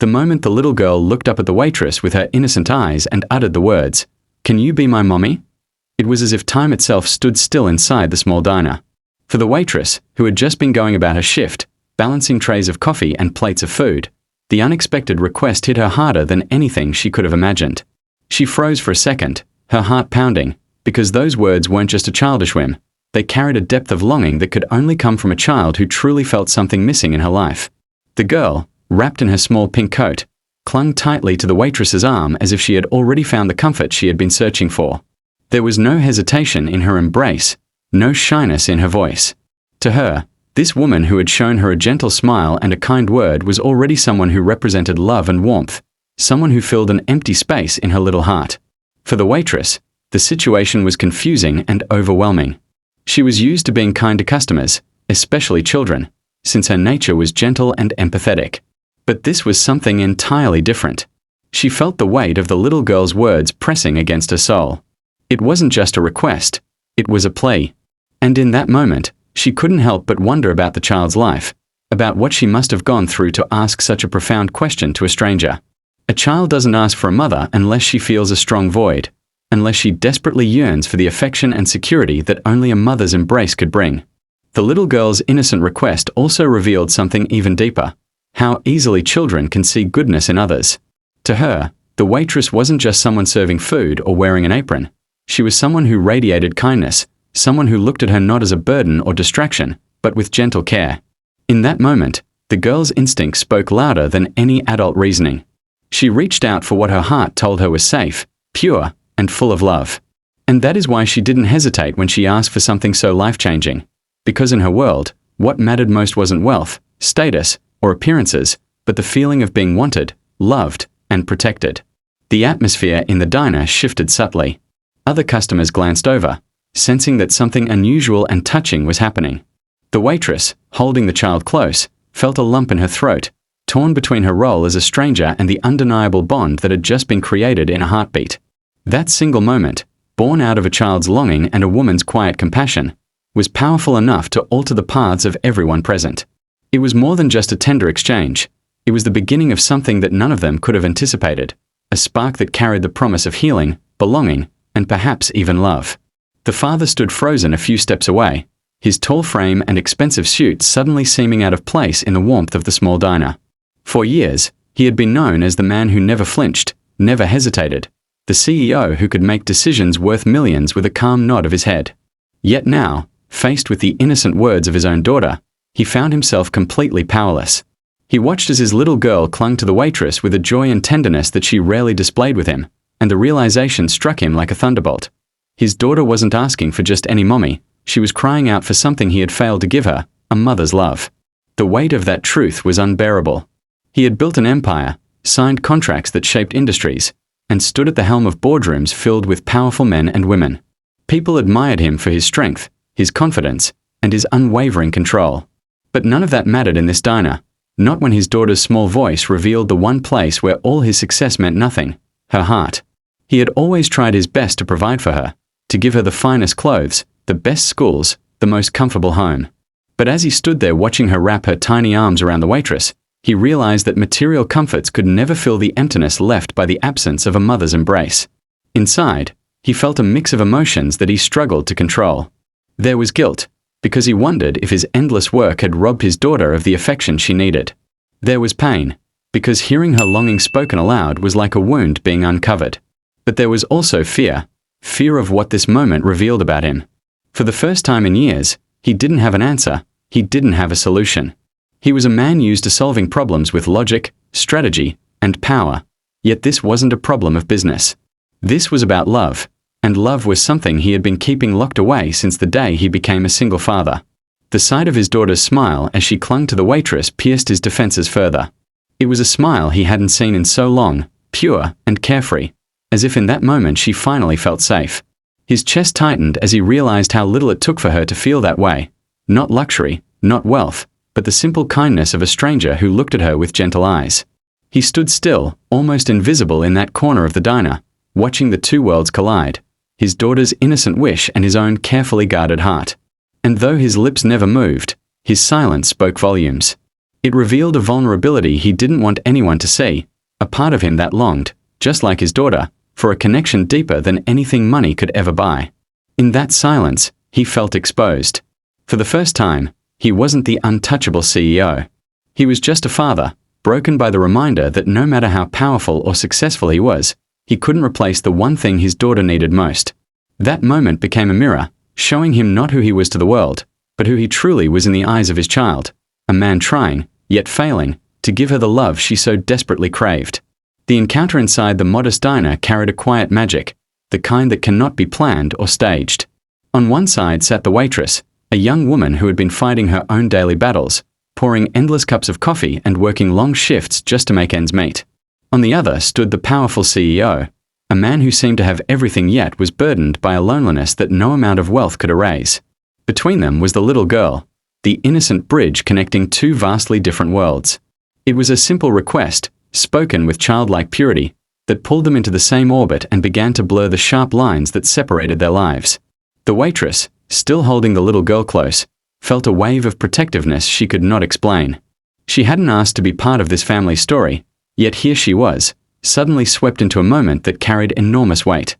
The moment the little girl looked up at the waitress with her innocent eyes and uttered the words, "Can you be my mommy?" It was as if time itself stood still inside the small diner. For the waitress, who had just been going about her shift, balancing trays of coffee and plates of food, the unexpected request hit her harder than anything she could have imagined. She froze for a second, her heart pounding, because those words weren't just a childish whim. They carried a depth of longing that could only come from a child who truly felt something missing in her life. The girl, wrapped in her small pink coat, clung tightly to the waitress's arm as if she had already found the comfort she had been searching for. There was no hesitation in her embrace, no shyness in her voice. To her, this woman who had shown her a gentle smile and a kind word was already someone who represented love and warmth, someone who filled an empty space in her little heart. For the waitress, the situation was confusing and overwhelming. She was used to being kind to customers, especially children, since her nature was gentle and empathetic. But this was something entirely different. She felt the weight of the little girl's words pressing against her soul. It wasn't just a request, it was a plea. And in that moment, she couldn't help but wonder about the child's life, about what she must have gone through to ask such a profound question to a stranger. A child doesn't ask for a mother unless she feels a strong void, unless she desperately yearns for the affection and security that only a mother's embrace could bring. The little girl's innocent request also revealed something even deeper: how easily children can see goodness in others. To her, the waitress wasn't just someone serving food or wearing an apron. She was someone who radiated kindness, someone who looked at her not as a burden or distraction, but with gentle care. In that moment, the girl's instinct spoke louder than any adult reasoning. She reached out for what her heart told her was safe, pure, and full of love. And that is why she didn't hesitate when she asked for something so life-changing. Because in her world, what mattered most wasn't wealth, status, or appearances, but the feeling of being wanted, loved, and protected. The atmosphere in the diner shifted subtly. Other customers glanced over, sensing that something unusual and touching was happening. The waitress, holding the child close, felt a lump in her throat, torn between her role as a stranger and the undeniable bond that had just been created in a heartbeat. That single moment, born out of a child's longing and a woman's quiet compassion, was powerful enough to alter the paths of everyone present. It was more than just a tender exchange. It was the beginning of something that none of them could have anticipated, a spark that carried the promise of healing, belonging, and perhaps even love. The father stood frozen a few steps away, his tall frame and expensive suit suddenly seeming out of place in the warmth of the small diner. For years, he had been known as the man who never flinched, never hesitated, the CEO who could make decisions worth millions with a calm nod of his head. Yet now, faced with the innocent words of his own daughter, he found himself completely powerless. He watched as his little girl clung to the waitress with a joy and tenderness that she rarely displayed with him, and the realization struck him like a thunderbolt. His daughter wasn't asking for just any mommy, she was crying out for something he had failed to give her, a mother's love. The weight of that truth was unbearable. He had built an empire, signed contracts that shaped industries, and stood at the helm of boardrooms filled with powerful men and women. People admired him for his strength, his confidence, and his unwavering control. But none of that mattered in this diner, not when his daughter's small voice revealed the one place where all his success meant nothing: her heart. He had always tried his best to provide for her, to give her the finest clothes, the best schools, the most comfortable home. But as he stood there watching her wrap her tiny arms around the waitress, he realized that material comforts could never fill the emptiness left by the absence of a mother's embrace. Inside, he felt a mix of emotions that he struggled to control. There was guilt, because he wondered if his endless work had robbed his daughter of the affection she needed. There was pain, because hearing her longing spoken aloud was like a wound being uncovered. But there was also fear of what this moment revealed about him. For the first time in years, he didn't have an answer, he didn't have a solution. He was a man used to solving problems with logic, strategy, and power, yet this wasn't a problem of business. This was about love, and love was something he had been keeping locked away since the day he became a single father. The sight of his daughter's smile as she clung to the waitress pierced his defenses further. It was a smile he hadn't seen in so long, pure and carefree, as if in that moment she finally felt safe. His chest tightened as he realized how little it took for her to feel that way. Not luxury, not wealth, but the simple kindness of a stranger who looked at her with gentle eyes. He stood still, almost invisible in that corner of the diner, watching the two worlds collide, his daughter's innocent wish and his own carefully guarded heart. And though his lips never moved, his silence spoke volumes. It revealed a vulnerability he didn't want anyone to see, a part of him that longed, just like his daughter, for a connection deeper than anything money could ever buy. In that silence, he felt exposed. For the first time, he wasn't the untouchable CEO. He was just a father, broken by the reminder that no matter how powerful or successful he was, he couldn't replace the one thing his daughter needed most. That moment became a mirror, showing him not who he was to the world, but who he truly was in the eyes of his child, a man trying, yet failing, to give her the love she so desperately craved. The encounter inside the modest diner carried a quiet magic, the kind that cannot be planned or staged. On one side sat the waitress, a young woman who had been fighting her own daily battles, pouring endless cups of coffee and working long shifts just to make ends meet. On the other stood the powerful CEO, a man who seemed to have everything yet was burdened by a loneliness that no amount of wealth could erase. Between them was the little girl, the innocent bridge connecting two vastly different worlds. It was a simple request, spoken with childlike purity, that pulled them into the same orbit and began to blur the sharp lines that separated their lives. The waitress, still holding the little girl close, felt a wave of protectiveness she could not explain. She hadn't asked to be part of this family story, yet here she was, suddenly swept into a moment that carried enormous weight.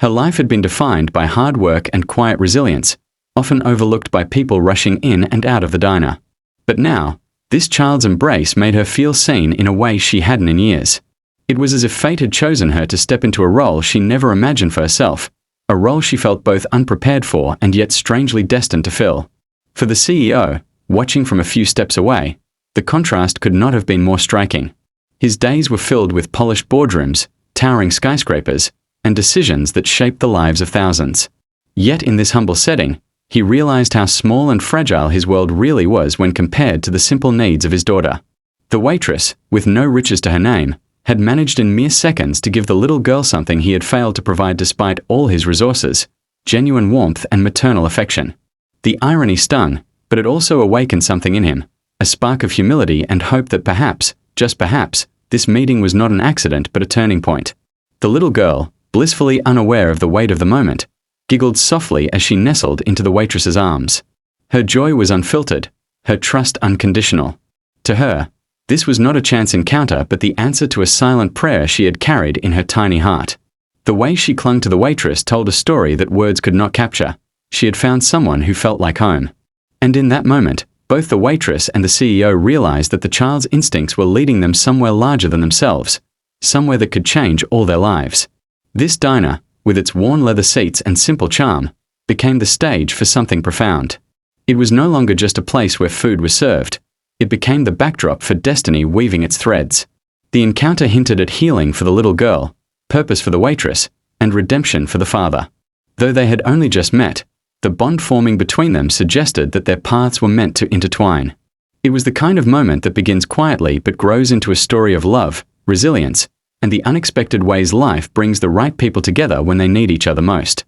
Her life had been defined by hard work and quiet resilience, often overlooked by people rushing in and out of the diner. But now, this child's embrace made her feel seen in a way she hadn't in years. It was as if fate had chosen her to step into a role she never imagined for herself, a role she felt both unprepared for and yet strangely destined to fill. For the CEO, watching from a few steps away, the contrast could not have been more striking. His days were filled with polished boardrooms, towering skyscrapers, and decisions that shaped the lives of thousands. Yet in this humble setting, he realized how small and fragile his world really was when compared to the simple needs of his daughter. The waitress, with no riches to her name, had managed in mere seconds to give the little girl something he had failed to provide despite all his resources: genuine warmth and maternal affection. The irony stung, but it also awakened something in him, a spark of humility and hope that perhaps, just perhaps, this meeting was not an accident but a turning point. The little girl, blissfully unaware of the weight of the moment, giggled softly as she nestled into the waitress's arms. Her joy was unfiltered, her trust unconditional. To her, this was not a chance encounter but the answer to a silent prayer she had carried in her tiny heart. The way she clung to the waitress told a story that words could not capture. She had found someone who felt like home. And in that moment, both the waitress and the CEO realized that the child's instincts were leading them somewhere larger than themselves, somewhere that could change all their lives. This diner, with its worn leather seats and simple charm, became the stage for something profound. It was no longer just a place where food was served. It became the backdrop for destiny weaving its threads. The encounter hinted at healing for the little girl, purpose for the waitress, and redemption for the father. Though they had only just met, the bond forming between them suggested that their paths were meant to intertwine. It was the kind of moment that begins quietly but grows into a story of love, resilience, and the unexpected ways life brings the right people together when they need each other most.